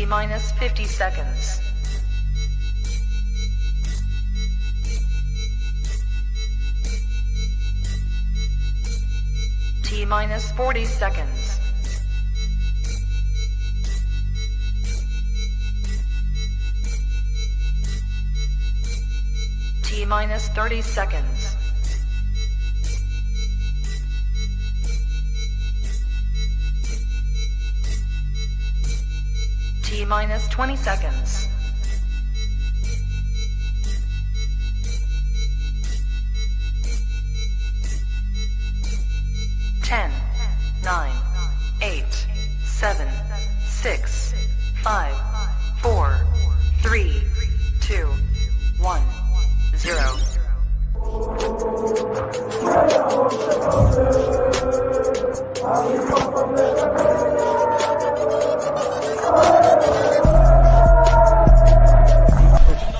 T minus 50 seconds. T minus 40 seconds. T minus 30 seconds. T minus 20 seconds. Ten, 9, 8, 7, 6, 5, 4, 3, 2, 1, 0.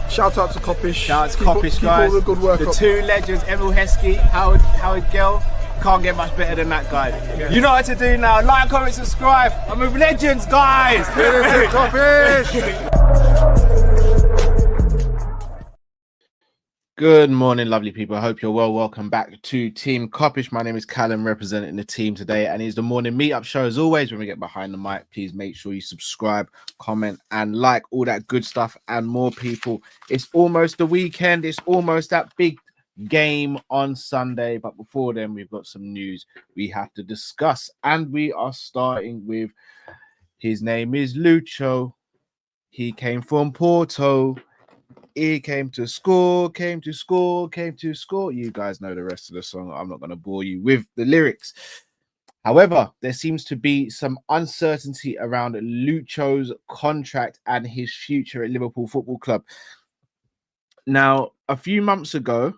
Shout out to Kop-Ish. Shout out to Kopish, guys. Keep all the good work the up. two legends, Emil Heskey, Howard Gill. Can't get much better than that guy. Yeah. You know what to do now. Like, comment, subscribe. I'm with legends, guys. Kop-Ish. Good morning, lovely people. I hope you're well. Welcome back to Team Kop-Ish. My name is Callum, representing the team today, and it's the morning meetup show. As always, when we get behind the mic, please make sure you subscribe, comment, and like all that good stuff and more, people. It's almost the weekend. It's almost that big game on Sunday. But before then, we've got some news we have to discuss, and we are starting with his name is Lucho. He came from Porto. He came to score, came to score, came to score. You guys know the rest of the song. I'm not going to bore you with the lyrics. However, there seems to be some uncertainty around Lucho's contract and his future at Liverpool Football Club. Now, a few months ago,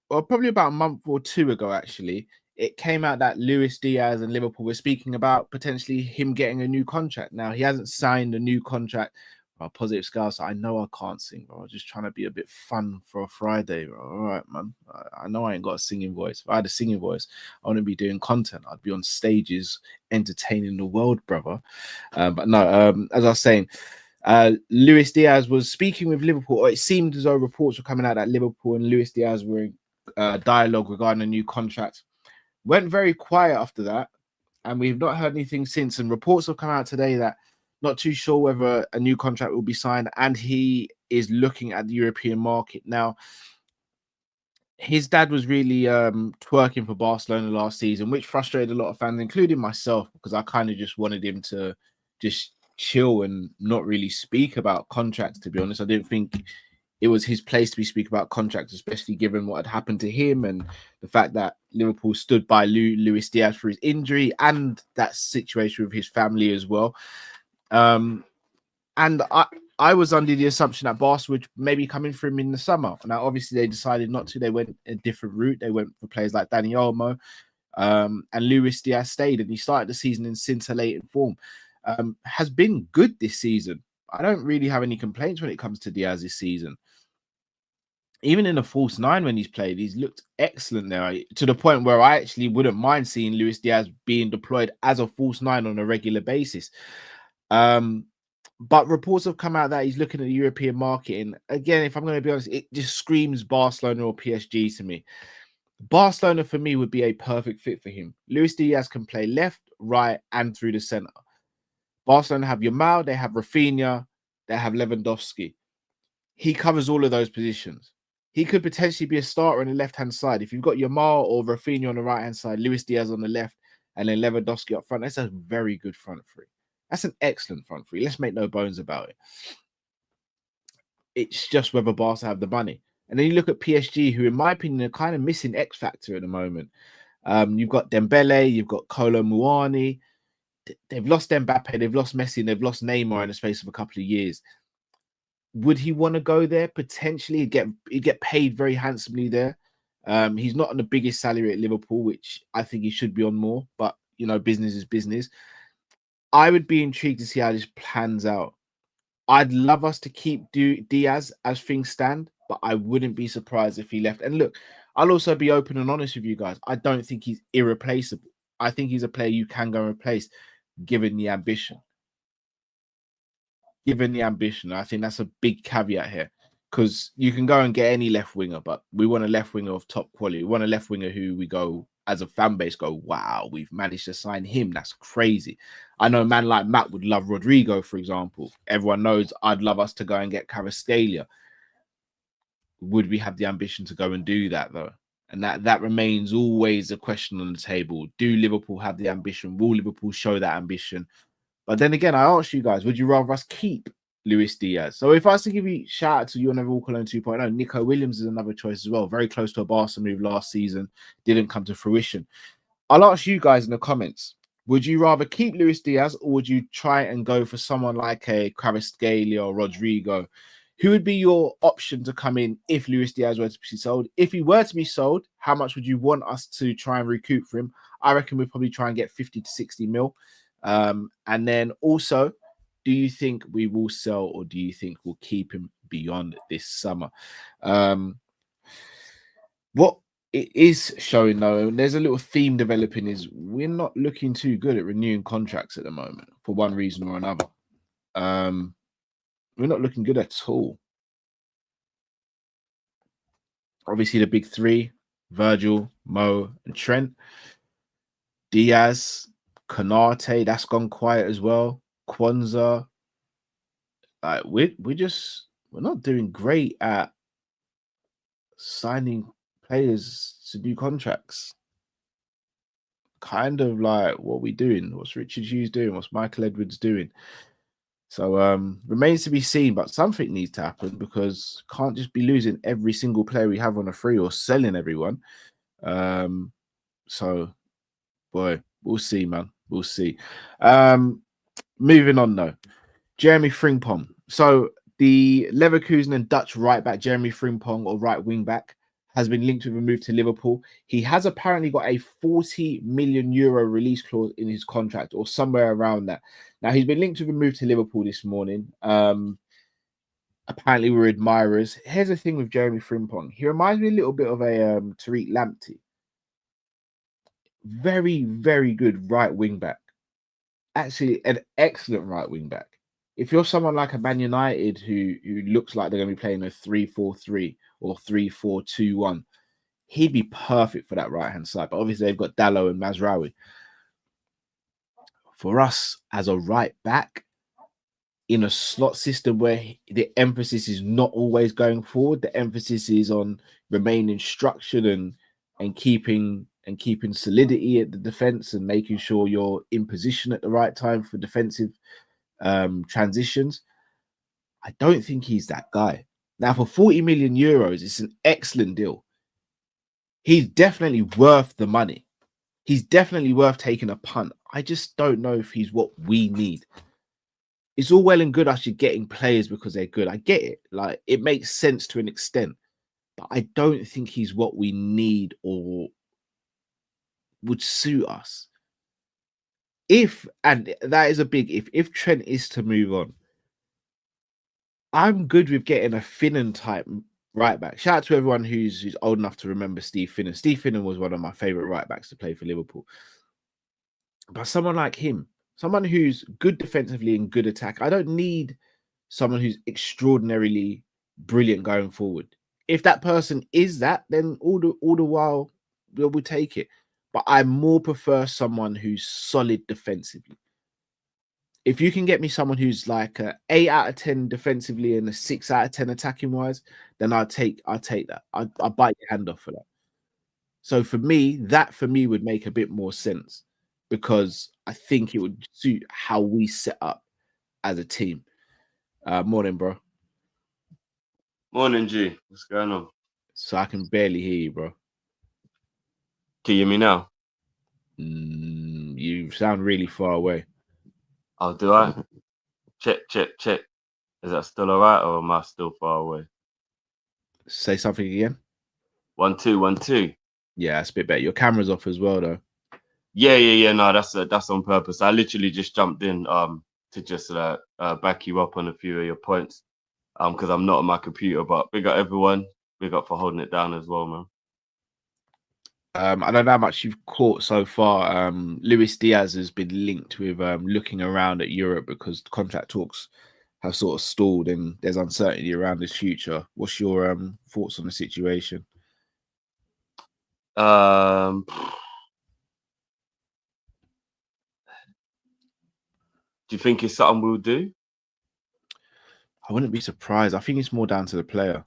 or probably about a month or two ago, actually, it came out that Luis Diaz and Liverpool were speaking about potentially him getting a new contract. Now, he hasn't signed a new contract. Positive scale, so I know I can't sing, bro. I'm just trying to be a bit fun for a Friday, bro. All right, man. I know I ain't got a singing voice. If I had a singing voice, I wouldn't be doing content. I'd be on stages entertaining the world, brother. But no, as I was saying, Luis Diaz was speaking with Liverpool, or it seemed as though reports were coming out that Liverpool and Luis Diaz were in dialogue regarding a new contract. Went very quiet after that, and we've not heard anything since. And reports have come out today that not too sure whether a new contract will be signed, and he is looking at the European market. Now, his dad was really twerking for Barcelona last season, which frustrated a lot of fans, including myself, because I kind of just wanted him to just chill and not really speak about contracts, to be honest. I didn't think it was his place to be speaking about contracts, especially given what had happened to him and the fact that Liverpool stood by Luis Diaz for his injury and that situation with his family as well. And I was under the assumption that Barca would maybe come in for him in the summer. Now, obviously, they decided not to. They went a different route. They went for players like Dani Olmo, and Luis Diaz stayed, and he started the season in scintillating form. Has been good this season. I don't really have any complaints when it comes to Diaz this season. Even in a false nine when he's played, he's looked excellent there, to the point where I actually wouldn't mind seeing Luis Diaz being deployed as a false nine on a regular basis. But reports have come out that he's looking at the European market, and again, if I'm going to be honest, it just screams Barcelona or PSG to me. Barcelona for me would be a perfect fit for him. Luis Diaz can play left, right, and through the center. Barcelona have Yamal, they have Rafinha, they have Lewandowski. He covers all of those positions. He could potentially be a starter on the left-hand side. If you've got Yamal or Rafinha on the right-hand side, Luis Diaz on the left, and then Lewandowski up front, that's a very good front three. That's an excellent front three. Let's make no bones about it. It's just whether Barca have the money. And then you look at PSG, who, in my opinion, are kind of missing X factor at the moment. You've got Dembele, you've got Kolo Muani. They've lost Mbappe, they've lost Messi, and they've lost Neymar in the space of a couple of years. Would he want to go there? Potentially, he'd get paid very handsomely there. He's not on the biggest salary at Liverpool, which I think he should be on more. But, you know, business is business. I would be intrigued to see how this plans out. I'd love us to keep Diaz as things stand, but I wouldn't be surprised if he left. And look, I'll also be open and honest with you guys. I don't think he's irreplaceable. I think he's a player you can go and replace, given the ambition. given the ambition. I think that's a big caveat here, because you can go and get any left winger, but we want a left winger of top quality. We want a left winger who we go as a fan base go, wow, we've managed to sign him. That's crazy. I know a man like Matt would love Rodrigo, for example. Everyone knows I'd love us to go and get Kvaratskhelia. Would we have the ambition to go and do that, though? And that remains always a question on the table. Do Liverpool have the ambition? Will Liverpool show that ambition? But then again, I ask you guys, would you rather us keep Luis Diaz? So if I was to give you shout out to you on Liverpool Cologne 2.0, Nico Williams is another choice as well. Very close to a Barca move last season. Didn't come to fruition. I'll ask you guys in the comments, would you rather keep Luis Diaz, or would you try and go for someone like a Kvaratskhelia or Rodrigo? Who would be your option to come in if Luis Diaz were to be sold? If he were to be sold, how much would you want us to try and recoup for him? I reckon we'd probably try and get 50 to 60 mil. And then also, do you think we will sell, or do you think we'll keep him beyond this summer? What it is showing, though, and there's a little theme developing, is we're not looking too good at renewing contracts at the moment for one reason or another. We're not looking good at all. Obviously, the big three, Virgil, Mo, and Trent. Diaz, Konate, that's gone quiet as well. Kwanzaa. Like we're not doing great at signing players to do contracts. Kind of like what we doing? What's Richard Hughes doing? What's Michael Edwards doing? So remains to be seen, but something needs to happen, because can't just be losing every single player we have on a free or selling everyone. So boy, we'll see, man. We'll see. Moving on though. Jeremy Frimpong. So the Leverkusen and Dutch right back Jeremy Frimpong, or right wing back, has been linked with a move to Liverpool. He has apparently got a 40 million euro release clause in his contract, or somewhere around that. Now, he's been linked with a move to Liverpool this morning. Apparently, we're admirers. Here's the thing with Jeremy Frimpong. He reminds me a little bit of a Tariq Lamptey. Very, very good right wing back. Actually, an excellent right wing back. If you're someone like a Man United who looks like they're going to be playing a 3-4-3 or 3-4-2-1, he'd be perfect for that right-hand side. But obviously, they've got Dalot and Mazraoui. For us as a right back in a slot system where the emphasis is not always going forward, the emphasis is on remaining structured and keeping solidity at the defense and making sure you're in position at the right time for defensive transitions. I don't think he's that guy. Now, for 40 million euros, it's an excellent deal. He's definitely worth the money. He's definitely worth taking a punt. I just don't know if he's what we need. It's all well and good us getting players because they're good. I get it. Like, it makes sense to an extent. But I don't think he's what we need or would suit us. And that is a big if Trent is to move on, I'm good with getting a Finnan type right back. Shout out to everyone who's old enough to remember Steve Finnan. Steve Finnan was one of my favorite right backs to play for Liverpool. But someone like him, someone who's good defensively and good attack. I don't need someone who's extraordinarily brilliant going forward. If that person is that, then all the while we'll take it. But I more prefer someone who's solid defensively. If you can get me someone who's like a 8 out of 10 defensively and a 6 out of 10 attacking wise, then I'll take that. I'll bite your hand off for that. So for me would make a bit more sense, because I think it would suit how we set up as a team. Morning, bro. Morning, G. What's going on? So I can barely hear you, bro. Can you hear me now? You sound really far away. Oh, do I? Check. Is that still all right, or am I still far away? Say something again. 1 2 1 2. Yeah, that's a bit better. Your camera's off as well, though. Yeah. No, that's on purpose. I literally just jumped in to just back you up on a few of your points because I'm not on my computer. But big up everyone. Big up for holding it down as well, man. I don't know how much you've caught so far. Luis Diaz has been linked with looking around at Europe because contract talks have sort of stalled and there's uncertainty around his future. What's your thoughts on the situation? Do you think it's something we'll do? I wouldn't be surprised. I think it's more down to the player.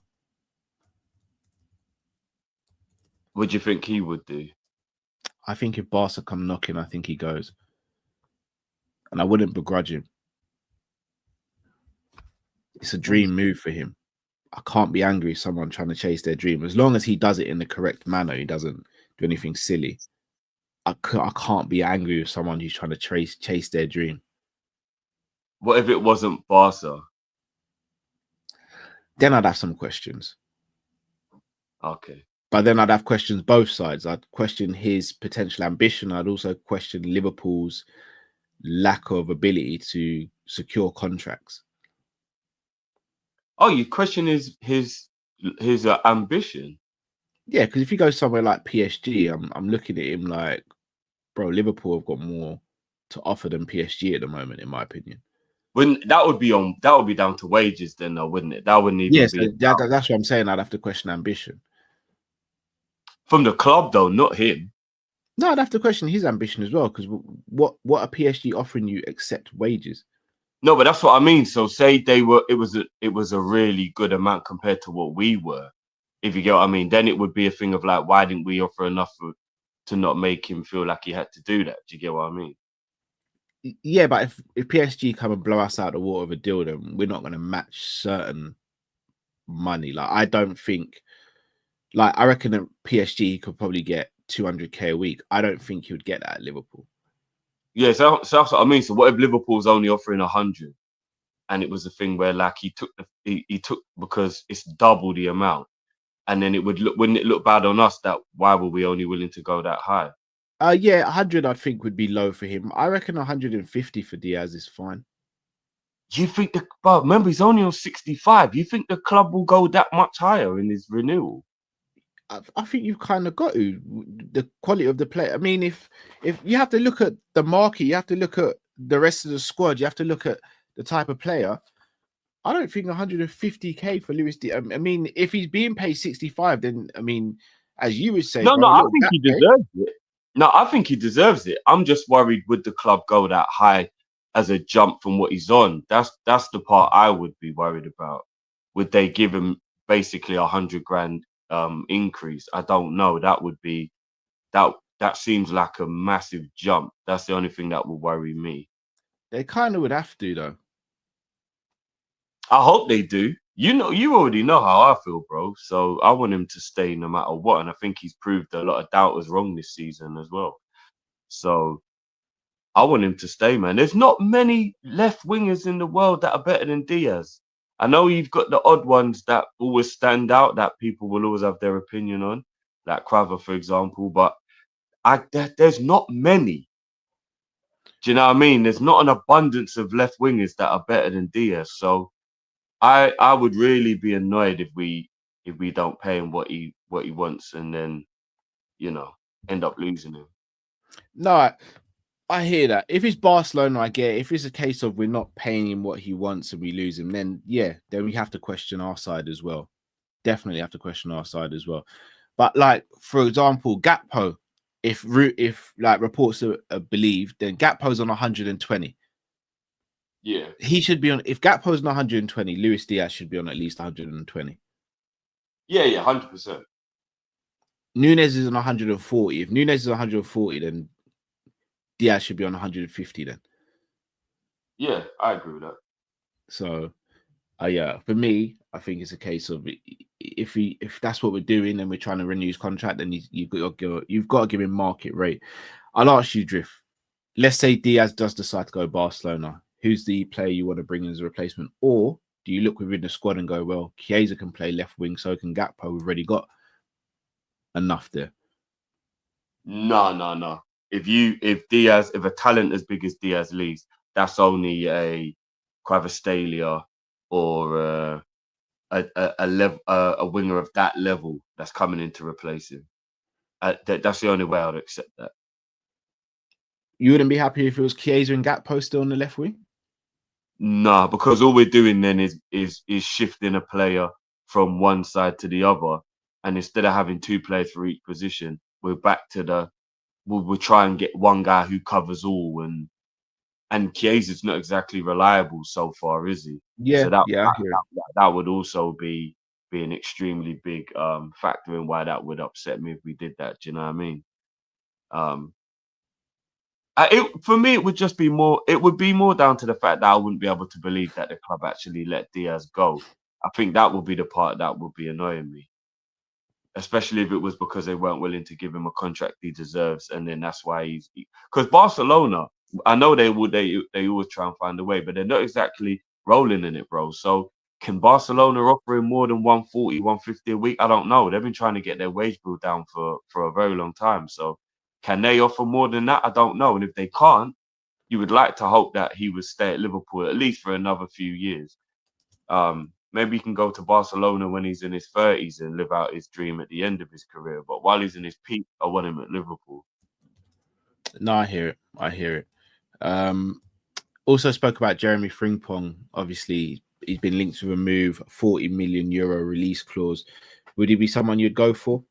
What do you think he would do? I think if Barca come knocking, I think he goes. And I wouldn't begrudge him. It's a dream move for him. I can't be angry with someone trying to chase their dream. As long as he does it in the correct manner, he doesn't do anything silly. I can't be angry with someone who's trying to chase their dream. What if it wasn't Barca? Then I'd have some questions. Okay. But then I'd have questions both sides. I'd question his potential ambition. I'd also question Liverpool's lack of ability to secure contracts. Oh, you question his ambition? Yeah, because if he goes somewhere like PSG, I'm looking at him like, bro, Liverpool have got more to offer than PSG at the moment, in my opinion. That would be down to wages then, though, wouldn't it? That wouldn't even be. That's what I'm saying. I'd have to question ambition From the club, though, not him. No, I'd have to question his ambition as well. Because what are PSG offering you except wages? No, but that's what I mean. So say it was a really good amount compared to what we were. If you get what I mean, then it would be a thing of like, why didn't we offer enough to not make him feel like he had to do that? Do you get what I mean? Yeah, but if PSG come and blow us out of the water of a deal, then we're not going to match certain money. Like, I don't think, like, I reckon that PSG could probably get 200k a week. I don't think he would get that at Liverpool. Yeah, so that's what I mean. So what if Liverpool's only offering 100, and it was a thing where like he took because it's double the amount, and then wouldn't it look bad on us that why were we only willing to go that high? Yeah, 100 I think would be low for him. I reckon 150 for Diaz is fine. Do you think but remember he's only on 65? You think the club will go that much higher in his renewal? I think you've kind of got to the quality of the player. I mean, if you have to look at the market, you have to look at the rest of the squad, you have to look at the type of player. I don't think 150k for Luis Diaz. I mean, if he's being paid 65, then I mean, as you would say, no, I think he pay. deserves it. No, I think he deserves it. I'm just worried, would the club go that high as a jump from what he's on? That's the part I would be worried about. Would they give him basically 100 grand increase? I don't know. That would be that seems like a massive jump. That's the only thing that will worry me. They kind of would have to, though. I hope they do. You already know how I feel, bro. So I want him to stay no matter what. And I think he's proved a lot of doubters wrong this season as well. So I want him to stay, man. There's not many left wingers in the world that are better than Diaz. I know you've got the odd ones that always stand out that people will always have their opinion on, like Cravo, for example. But there's not many. Do you know what I mean? There's not an abundance of left wingers that are better than Diaz. So I would really be annoyed if we don't pay him what he wants and then end up losing him. No, I hear that. If it's Barcelona, I get it. If it's a case of we're not paying him what he wants and we lose him, then then we have to question our side as well. Definitely have to question our side as well. But like, for example, Gakpo, if like reports are believed, then Gakpo's on 120. Yeah, he should be on. If Gakpo's on 120, Luis Diaz should be on at least 120. Yeah, 100%. Nunes is on 140. If Nunes is 140, then Diaz should be on 150 then. Yeah, I agree with that. So, for me, I think it's a case of if that's what we're doing and we're trying to renew his contract, then you've got to give him market rate. I'll ask you, Drift. Let's say Diaz does decide to go Barcelona. Who's the player you want to bring in as a replacement? Or do you look within the squad and go, well, Chiesa can play left wing, so can Gakpo. We've already got enough there. No. If a talent as big as Diaz leaves, that's only a Kvaratskhelia or a winger of that level that's coming in to replace him. That's the only way I'd accept that. You wouldn't be happy if it was Chiesa and Gakpo still on the left wing? Nah, because all we're doing then is shifting a player from one side to the other, and instead of having two players for each position, we're back to we'll try and get one guy who covers all, and Chiesa's not exactly reliable so far, is he? Yeah, So that yeah, I hear it. that would also be an extremely big factor in why that would upset me if we did that. Do you know what I mean? Um, for me, it would just be more. It would be more down to the fact that I wouldn't be able to believe that the club actually let Diaz go. I think that would be the part that would be annoying me, especially if it was because they weren't willing to give him a contract he deserves, and then that's why he's. Because Barcelona, I know they always try and find a way, but they're not exactly rolling in it, bro. So can Barcelona offer him more than 140, 150 a week? I don't know. They've been trying to get their wage bill down for a very long time. So can they offer more than that? I don't know. And if they can't, you would like to hope that he would stay at Liverpool at least for another few years. Maybe he can go to Barcelona when he's in his 30s and live out his dream at the end of his career. But while he's in his peak, I want him at Liverpool. No, I hear it. I hear it. Also spoke about Jeremy Frimpong. Obviously, he's been linked with a move, 40 million euro release clause. Would he be someone you'd go for?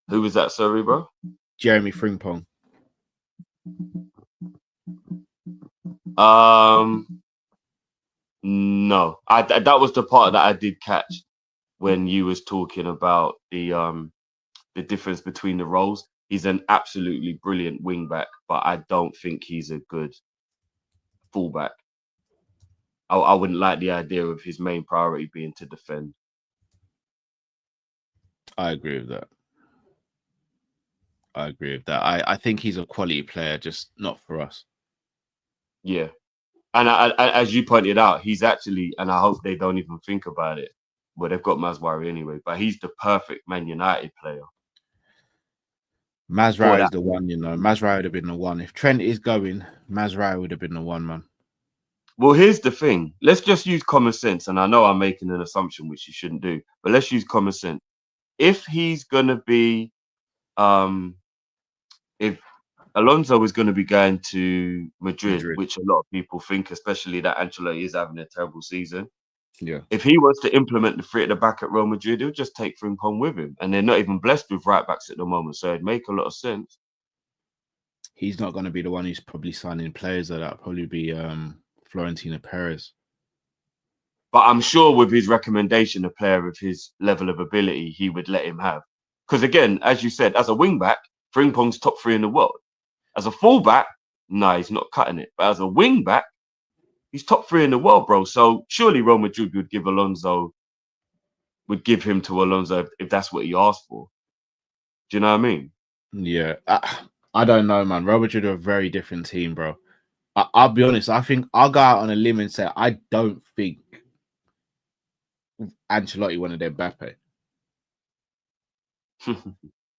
Who was that, sorry, bro? Jeremy Frimpong. No. That was the part that I did catch when you was talking about the difference between the roles. He's an absolutely brilliant wing back, but I don't think he's a good fullback. I wouldn't like the idea of his main priority being to defend. I agree with that. I think he's a quality player, just not for us. Yeah. And as you pointed out, he's actually, and I hope they don't even think about it, well, they've got Mazwari anyway, but he's the perfect Man United player. Mazraoui is the one, you know. Mazraoui would have been the one. If Trent is going, Mazraoui would have been the one, man. Well, here's the thing. Let's just use common sense. And I know I'm making an assumption, which you shouldn't do, but let's use common sense. If he's going to be, if Alonso is going to be going to Madrid, which a lot of people think, especially that Ancelotti is having a terrible season. Yeah. If he wants to implement the three at the back at Real Madrid, he'll just take Frimpong with him. And they're not even blessed with right backs at the moment. So it'd make a lot of sense. He's not going to be the one who's probably signing players. That'll probably be Florentino Perez. But I'm sure with his recommendation, a player of his level of ability, he would let him have. Because again, as you said, as a wing back, Frimpong's top 3 in the world. As a fullback, no, he's not cutting it. But as a wing back, he's top 3 in the world, bro. So surely Real Madrid would give him to Alonso if that's what he asked for. Do you know what I mean? Yeah. I don't know, man. Real Madrid are a very different team, bro. I'll be honest. I think I'll go out on a limb and say I don't think Ancelotti wanted Mbappe.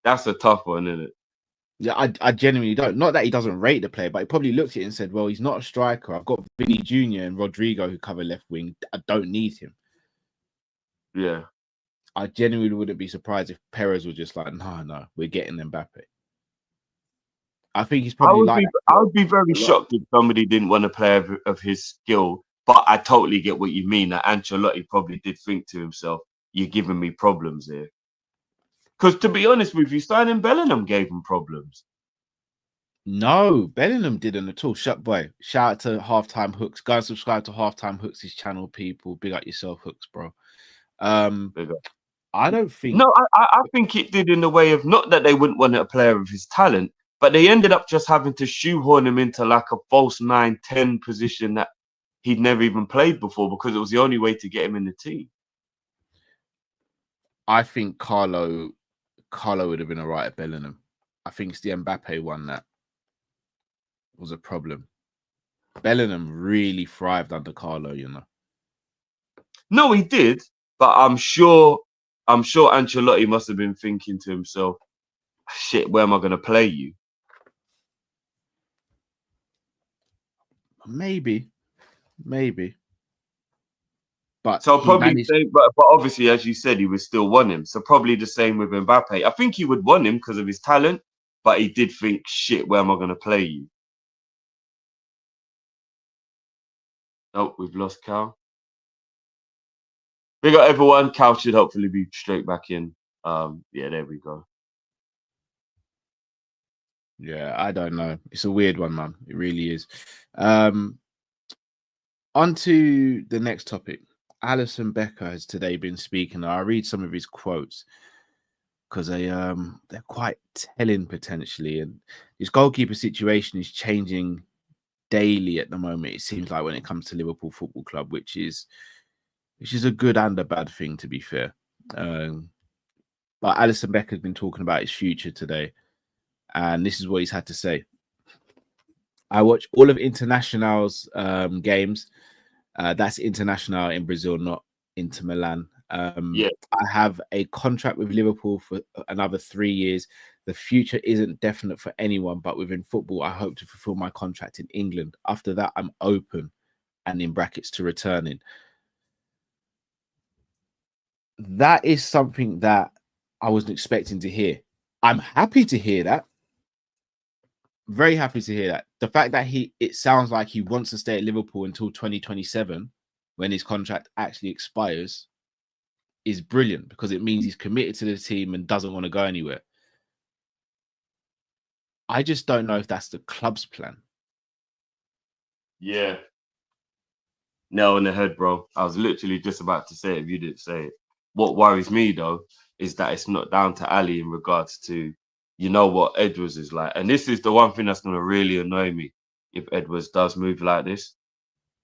That's a tough one, isn't it? Yeah, I genuinely don't. Not that he doesn't rate the player, but he probably looked at it and said, well, he's not a striker. I've got Vinny Jr. and Rodrigo who cover left wing. I don't need him. Yeah. I genuinely wouldn't be surprised if Perez was just like, no, we're getting Mbappe. I think he's probably I would be very shocked if somebody didn't want a player of his skill, but I totally get what you mean. That Ancelotti probably did think to himself, you're giving me problems here. Because to be honest with you, signing Bellingham gave him problems. No, Bellingham didn't at all. Shout out to Halftime Hooks. Go and subscribe to Halftime Hooks' channel, people. Big up yourself, Hooks, bro. I don't think. No, I think it did in the way of not that they wouldn't want a player of his talent, but they ended up just having to shoehorn him into like a false 9-10 position that he'd never even played before because it was the only way to get him in the team. I think Carlo would have been all right at Bellingham. I think it's the Mbappe one that was a problem. Bellingham really thrived under Carlo, you know. No, he did, but I'm sure Ancelotti must have been thinking to himself, shit, where am I going to play you? Maybe. But so probably, but obviously, as you said, he would still want him. So probably the same with Mbappe. I think he would want him because of his talent, but he did think, shit, where am I going to play you? Oh, we've lost Cal. Big up everyone. Cal should hopefully be straight back in. Yeah, there we go. Yeah, I don't know. It's a weird one, man. It really is. On to the next topic. Alisson Becker has today been speaking. I'll read some of his quotes because they're quite telling potentially. And his goalkeeper situation is changing daily at the moment. It seems like when it comes to Liverpool Football Club, which is a good and a bad thing, to be fair. But Alisson Becker has been talking about his future today, and this is what he's had to say. I watch all of International's games. That's International in Brazil, not Inter Milan. Yeah. I have a contract with Liverpool for another 3 years. The future isn't definite for anyone, but within football, I hope to fulfill my contract in England. After that, I'm open, and in brackets, to returning. That is something that I wasn't expecting to hear. I'm happy to hear that. Very happy to hear that. The fact that it sounds like he wants to stay at Liverpool until 2027 when his contract actually expires is brilliant, because it means he's committed to the team and doesn't want to go anywhere. I just don't know if that's the club's plan. Yeah. Nail on the head, bro. I was literally just about to say it if you didn't say it. What worries me, though, is that it's not down to Ali in regards to, you know, what Edwards is like. And this is the one thing that's going to really annoy me if Edwards does move like this.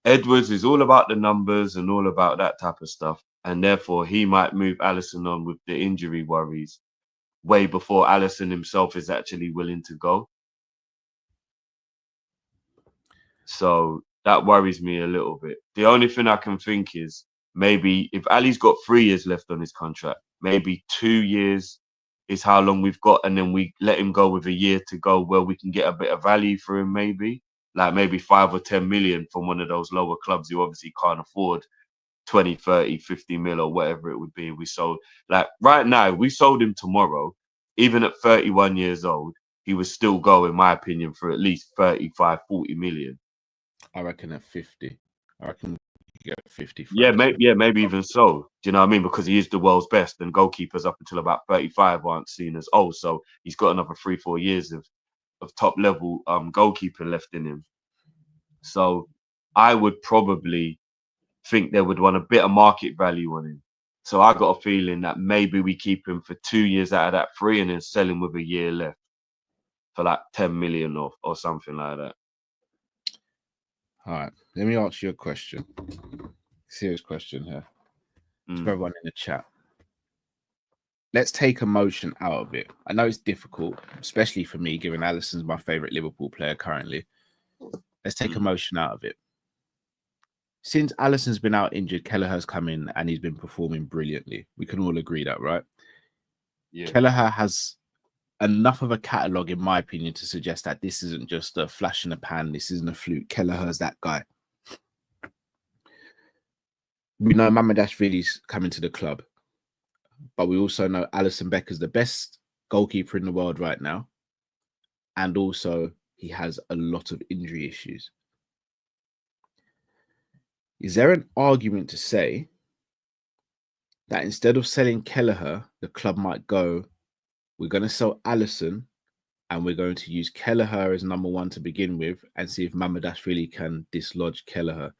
Edwards is all about the numbers and all about that type of stuff. And therefore, he might move Alisson on with the injury worries way before Alisson himself is actually willing to go. So that worries me a little bit. The only thing I can think is maybe if Ali's got 3 years left on his contract, maybe 2 years is how long we've got, and then we let him go with a year to go where we can get a bit of value for him, maybe 5 or 10 million from one of those lower clubs who obviously can't afford 20, 30, 50 mil or whatever it would be. We sold, like right now, we sold him tomorrow, even at 31 years old, he would still go, in my opinion, for at least 35, 40 million. I reckon at 50. I reckon you get 50. Maybe even so. Do you know what I mean? Because he is the world's best, and goalkeepers up until about 35 aren't seen as old. So he's got another 3-4 years of top level goalkeeper left in him. So I would probably think they would want a bit of market value on him. So I got a feeling that maybe we keep him for 2 years out of that 3 and then sell him with a year left for like 10 million or something like that. All right, let me ask you a question. Serious question here. To everyone in the chat. Let's take emotion out of it. I know it's difficult, especially for me, given Alisson's my favorite Liverpool player currently. Let's take emotion out of it. Since Alisson's been out injured, Kelleher's come in and he's been performing brilliantly. We can all agree that, right? Yeah. Kelleher has enough of a catalogue, in my opinion, to suggest that this isn't just a flash in the pan. This isn't a fluke. Kelleher's that guy. We know Mamardashvili's coming to the club, but we also know Alisson Becker's the best goalkeeper in the world right now. And also, he has a lot of injury issues. Is there an argument to say that instead of selling Kelleher, the club might go, we're going to sell Alisson and we're going to use Kelleher as number one to begin with and see if Mamardashvili can dislodge Kelleher.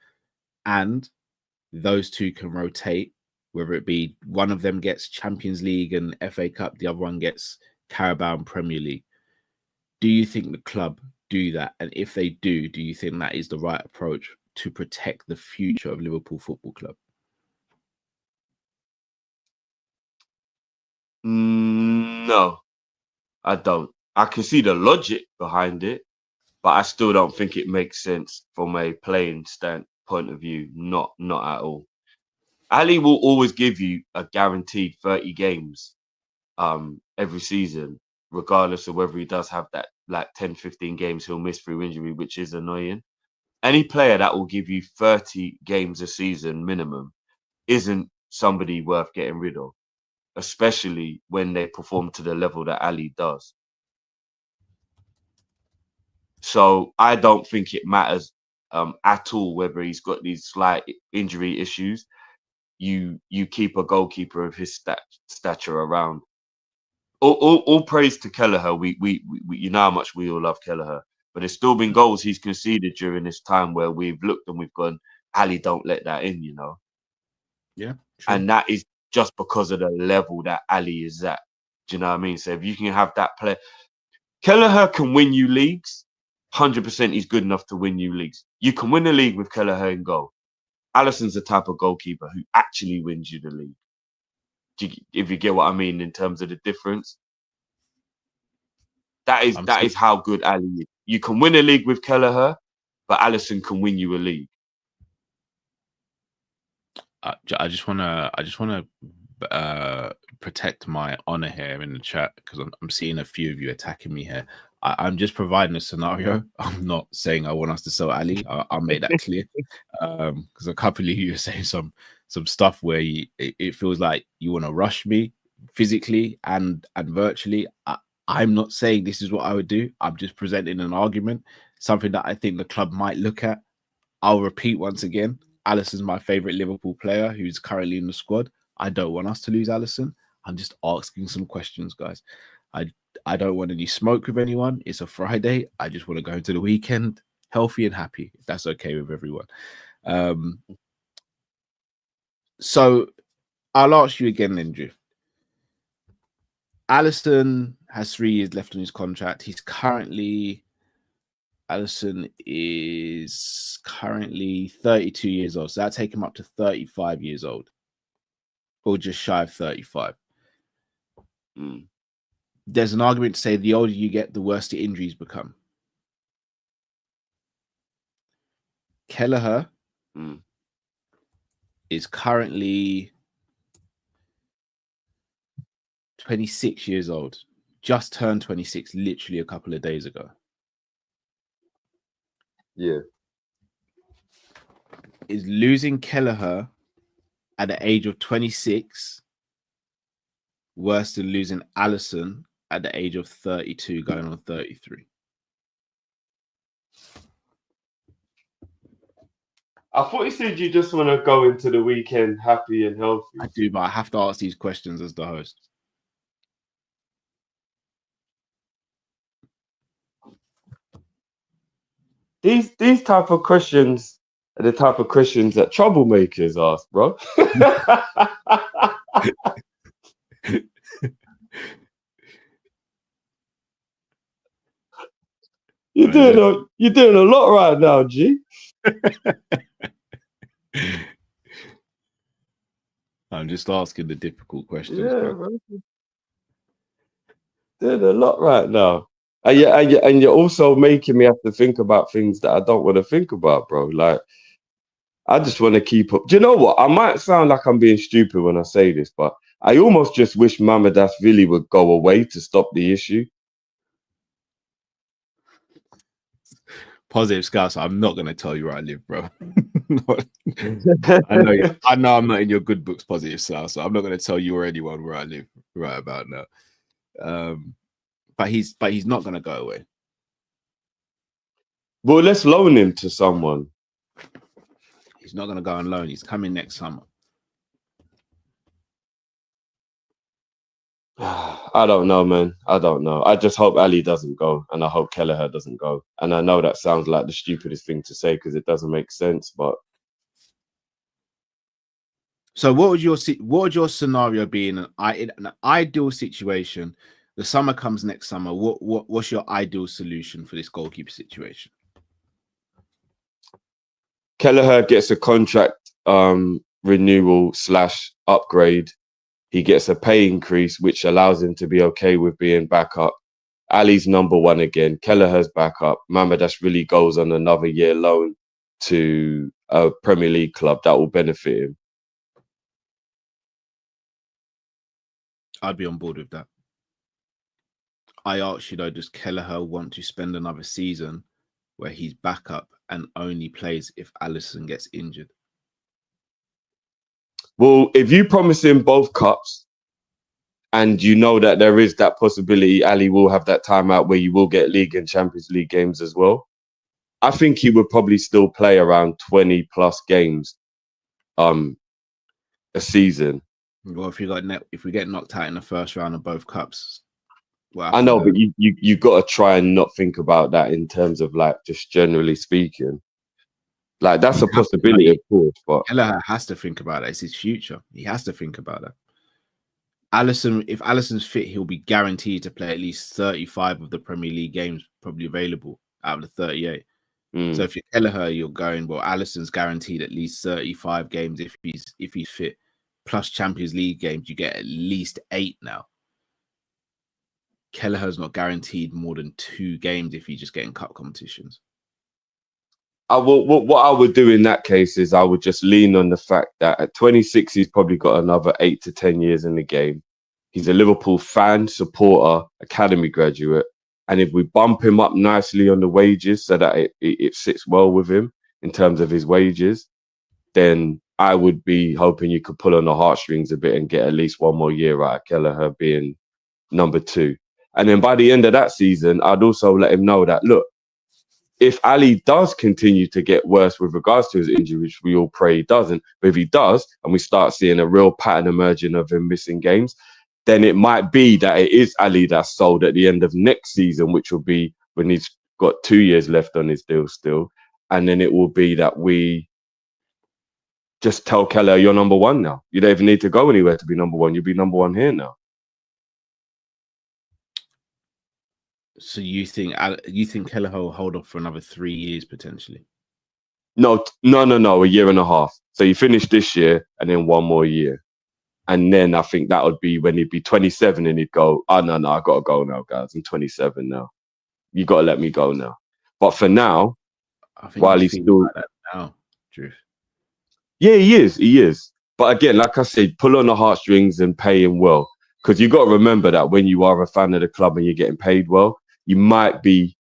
And those two can rotate, whether it be one of them gets Champions League and FA Cup, the other one gets Carabao and Premier League. Do you think the club do that? And if they do you think that is the right approach to protect the future of Liverpool Football Club? No, I don't. I can see the logic behind it, but I still don't think it makes sense from a playing point of view. Not at all. Ali will always give you a guaranteed 30 games every season, regardless of whether he does have that like 10, 15 games he'll miss through injury, which is annoying. Any player that will give you 30 games a season minimum isn't somebody worth getting rid of, especially when they perform to the level that Ali does. So I don't think it matters. at all, whether he's got these slight injury issues, you keep a goalkeeper of his stature around. All praise to Kelleher. We you know how much we all love Kelleher, but there's still been goals he's conceded during this time where we've looked and we've gone, Ali, don't let that in, you know. Yeah, true. And that is just because of the level that Ali is at. Do you know what I mean? So if you can have that player, Kelleher can win you leagues. 100% he's good enough to win you leagues. You can win a league with Kelleher in goal. Alisson's the type of goalkeeper who actually wins you the league. If you get what I mean in terms of the difference. That is how good Ali is. You can win a league with Kelleher, but Alisson can win you a league. I just wanna protect my honor here in the chat because I'm seeing a few of you attacking me here. I'm just providing a scenario. I'm not saying I want us to sell Ali. I'll make that clear. Because a couple of you are saying some stuff where it feels like you want to rush me physically and virtually. I'm not saying this is what I would do. I'm just presenting an argument, something that I think the club might look at. I'll repeat once again. Alisson's my favorite Liverpool player who's currently in the squad. I don't want us to lose Alisson. I'm just asking some questions, guys. I don't want any smoke with anyone. It's a Friday. I just want to go into the weekend healthy and happy, if that's okay with everyone. So I'll ask you again, Lindri. Alisson has 3 years left on his contract. Alisson is currently 32 years old. So that'll take him up to 35 years old. Or just shy of 35. There's an argument to say the older you get, the worse the injuries become. Kelleher is currently 26 years old. Just turned 26 literally a couple of days ago. Yeah. Is losing Kelleher at the age of 26 worse than losing Alisson at the age of 32 going on 33? I thought you said you just want to go into the weekend happy and healthy. I do, but I have to ask these questions as the host. These type of questions are the type of questions that troublemakers ask, bro. You're doing a lot right now, G. I'm just asking the difficult questions. Yeah, bro. Doing a lot right now. And you're also making me have to think about things that I don't want to think about, bro. Like, I just want to keep up. Do you know what? I might sound like I'm being stupid when I say this, but I almost just wish Mamardashvili would go away to stop the issue. Positive Scouts, I'm not going to tell you where I live, bro. I know I'm not in your good books, Positive Scouts, so I'm not going to tell you or anyone where I live right about now. But he's not going to go away. Well, let's loan him to someone. He's not going to go on loan. He's coming next summer. I don't know, man. I don't know. I just hope Ali doesn't go, and I hope Kelleher doesn't go. And I know that sounds like the stupidest thing to say because it doesn't make sense, but. So, what would your scenario be in an ideal situation? The summer comes next summer. What's your ideal solution for this goalkeeper situation? Kelleher gets a contract renewal / upgrade. He gets a pay increase, which allows him to be okay with being back up. Ali's number one again. Kelleher's back up. Mamardashvili goes on another year loan to a Premier League club that will benefit him. I'd be on board with that. I ask you though, does Kelleher want to spend another season where he's back up and only plays if Alisson gets injured? Well, if you promise him both cups and you know that there is that possibility Ali will have that time out where you will get League and Champions League games as well, I think he would probably still play around 20 plus games a season. Well, if we get knocked out in the first round of both cups, I know, but you got to try and not think about that in terms of like just generally speaking. Like that's a possibility, of course, but Kelleher has to think about that. It's his future. He has to think about that. Alisson, if Alisson's fit, he'll be guaranteed to play at least 35 of the Premier League games probably available out of the 38. So if you're Kelleher, you're going, well, Alisson's guaranteed at least 35 games if he's fit, plus Champions League games, you get at least 8 now. Kelleher's not guaranteed more than 2 games if he's just getting cup competitions. What I would do in that case is I would just lean on the fact that at 26, he's probably got another 8 to 10 years in the game. He's a Liverpool fan, supporter, academy graduate. And if we bump him up nicely on the wages so that it sits well with him in terms of his wages, then I would be hoping you could pull on the heartstrings a bit and get at least one more year out of Kelleher being number 2. And then by the end of that season, I'd also let him know that, look, if Ali does continue to get worse with regards to his injury, which we all pray he doesn't, but if he does, and we start seeing a real pattern emerging of him missing games, then it might be that it is Ali that's sold at the end of next season, which will be when he's got 2 years left on his deal still. And then it will be that we just tell Kelleher, you're number 1 now. You don't even need to go anywhere to be number 1. You'll be number 1 here now. So you think Kelleher will hold off for another 3 years potentially? No, a year and a half. So you finish this year and then 1 more year. And then I think that would be when he'd be 27 and he'd go, oh, no, I got to go now, guys. I'm 27 now. You got to let me go now. But for now, I think while he's still... like that now, Drew. Yeah, he is. But again, like I said, pull on the heartstrings and pay him well. Because you got to remember that when you are a fan of the club and you're getting paid well, you might be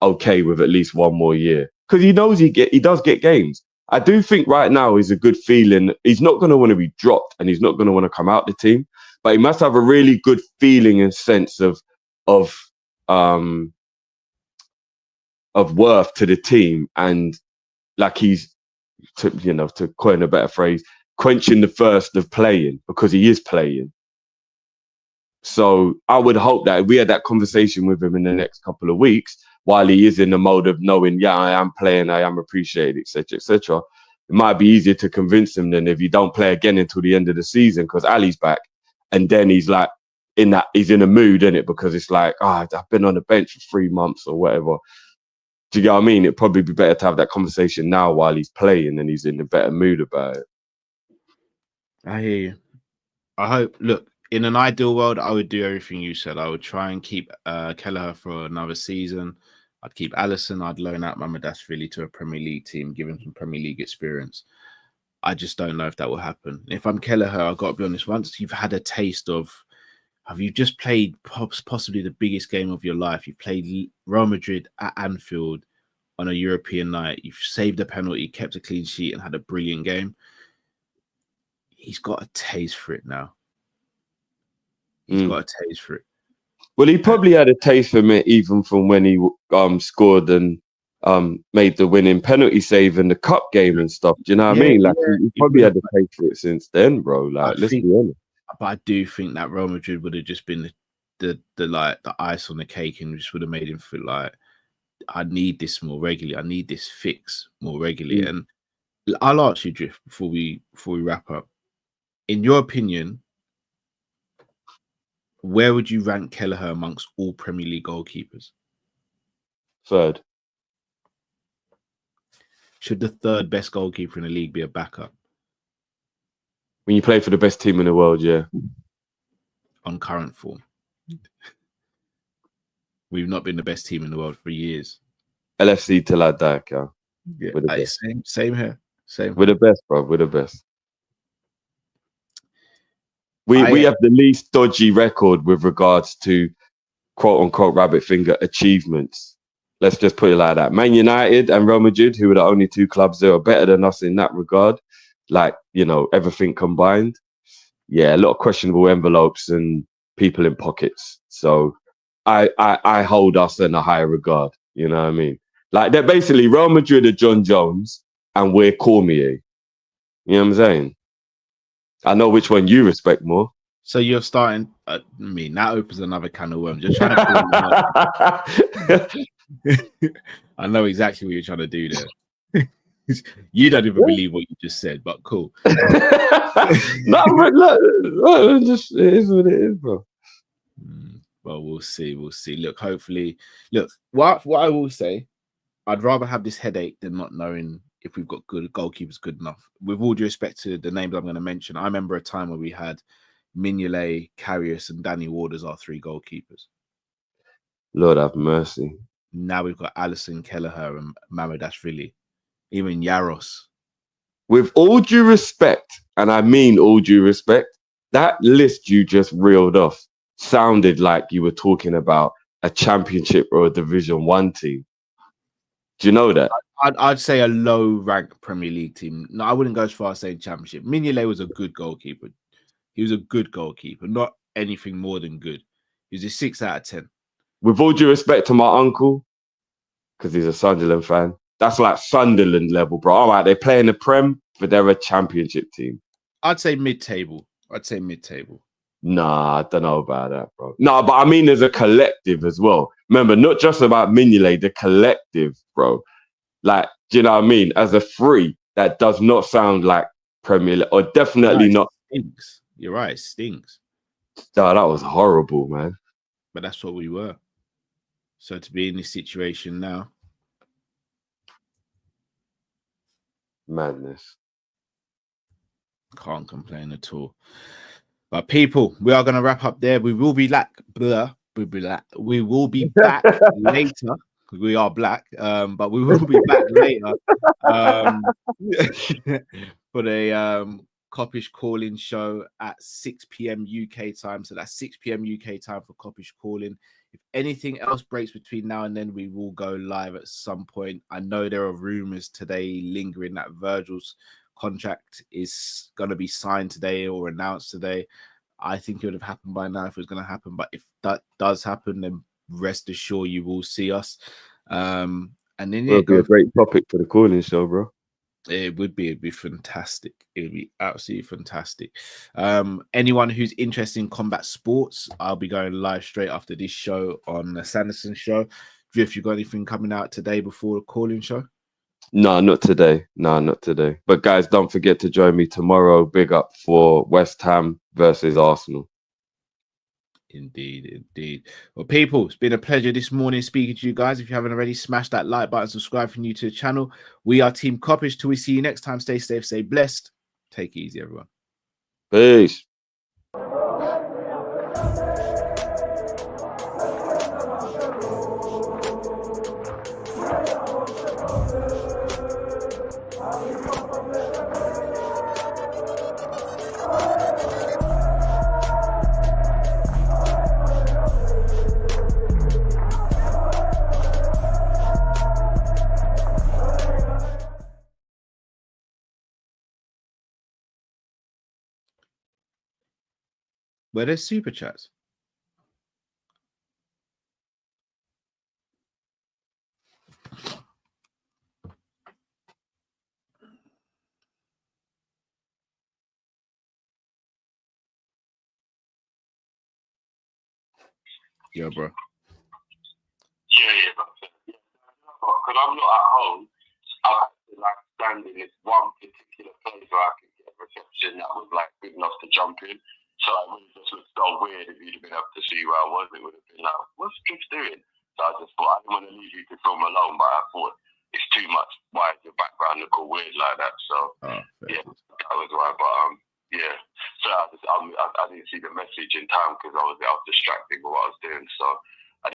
okay with at least 1 more year. Because he knows he does get games. I do think right now is a good feeling. He's not going to want to be dropped and he's not going to want to come out the team, but he must have a really good feeling and sense of worth to the team. And like he's, to coin a better phrase, quenching the thirst of playing because he is playing. So I would hope that if we had that conversation with him in the next couple of weeks, while he is in the mode of knowing, yeah, I am playing, I am appreciated, etc., etc., it might be easier to convince him than if you don't play again until the end of the season because Ali's back, and then he's like he's in a mood, isn't it? Because it's like, I've been on the bench for 3 months or whatever. Do you get what I mean? It'd probably be better to have that conversation now while he's playing and he's in a better mood about it. I hear you. I hope. Look, in an ideal world, I would do everything you said. I would try and keep Kelleher for another season. I'd keep Alisson. I'd loan out Mamadashvili to a Premier League team, give him some Premier League experience. I just don't know if that will happen. If I'm Kelleher, I've got to be honest, once you've had a taste of, have you just played possibly the biggest game of your life? You've played Real Madrid at Anfield on a European night. You've saved a penalty, kept a clean sheet, and had a brilliant game. He's got a taste for it now. He's got a taste for it. Well, he probably had a taste for it even from when he scored and made the winning penalty save in the cup game and stuff. Do you know what I mean? Like he probably had a taste for it since then, bro. Like, let's be honest. But I do think that Real Madrid would have just been the ice on the cake and just would have made him feel like, I need this more regularly. I need this fix more regularly. And I'll ask you, Drift, before we wrap up. In your opinion, where would you rank Kelleher amongst all Premier League goalkeepers? 3rd. Should the 3rd best goalkeeper in the league be a backup? When you play for the best team in the world, yeah. On current form. We've not been the best team in the world for years. LFC till I die, Cal. Yeah, same here. We're the best, bro. We're the best. We have the least dodgy record with regards to quote-unquote rabbit finger achievements. Let's just put it like that. Man United and Real Madrid, who are the only 2 clubs that are better than us in that regard, like, everything combined. Yeah, a lot of questionable envelopes and people in pockets. So I hold us in a higher regard. You know what I mean? Like they're basically Real Madrid are John Jones and we're Cormier. You know what I'm saying? I know which one you respect more. So you're starting. I mean, that opens another can of worms. You're trying to call I know exactly what you're trying to do there. You don't even believe what you just said, but cool. No, but look, just it is what it is, bro. Well, we'll see. We'll see. Look, hopefully, look. What I will say, I'd rather have this headache than not knowing if we've got good goalkeepers good enough. With all due respect to the names I'm going to mention, I remember a time where we had Mignolet, Karius, and Danny Ward as our 3 goalkeepers. Lord have mercy. Now we've got Alisson, Kelleher, and Mamardashvili, even Yaros. With all due respect, and I mean all due respect, that list you just reeled off sounded like you were talking about a championship or a Division 1 team. Do you know that? I'd say a low-ranked Premier League team. No, I wouldn't go as far as saying championship. Mignolet was a good goalkeeper. He was a good goalkeeper, not anything more than good. He was a 6 out of 10. With all due respect to my uncle, because he's a Sunderland fan, that's like Sunderland level, bro. All right, they play in the Prem, but they're a championship team. I'd say mid-table. Nah, I don't know about that, bro. No, but I mean there's a collective as well. Remember, not just about Mignolet, the collective, bro. Like, do you know what I mean? As a 3, that does not sound like Premier League, or definitely not. Stinks. You're right, it stinks. Oh, that was horrible, man. But that's what we were. So to be in this situation now. Madness. Can't complain at all. But people, we are going to wrap up there. We will be back. We will be back later because we are black. But we will be back later for the Kop-Ish call-in show at 6 p.m. UK time. So that's 6 p.m. UK time for Kop-Ish call-in. If anything else breaks between now and then, we will go live at some point. I know there are rumors today lingering that Virgil's contract is going to be signed today or announced today. I think it would have happened by now if it was going to happen. But if that does happen, then rest assured you will see us. And then it'll be a great topic for the calling show, bro. It'd be fantastic. It'd be absolutely fantastic. Anyone who's interested in combat sports, I'll be going live straight after this show on the Sanderson show. Drift, you got anything coming out today before the calling show? No, not today. But guys, don't forget to join me tomorrow. Big up for West Ham versus Arsenal. Indeed. Well, people, it's been a pleasure this morning speaking to you guys. If you haven't already, smash that like button, subscribe if you're new to the channel. We are Team Kop-Ish. Till we see you next time, stay safe, stay blessed. Take it easy, everyone. Peace. Where there's super chats. Yo, bro. Yeah. Because I'm not at home, I have to like stand in this one particular place where I could get reception that was like big enough to jump in. So it would have just looked so weird if you'd have been able to see where I was. It would have been like, what's Drift doing? So I just thought I didn't want to leave you to film alone, but I thought it's too much. Why is the background look all weird like that? So yeah, that was why. But yeah. So I didn't see the message in time because I was distracted with what I was doing. So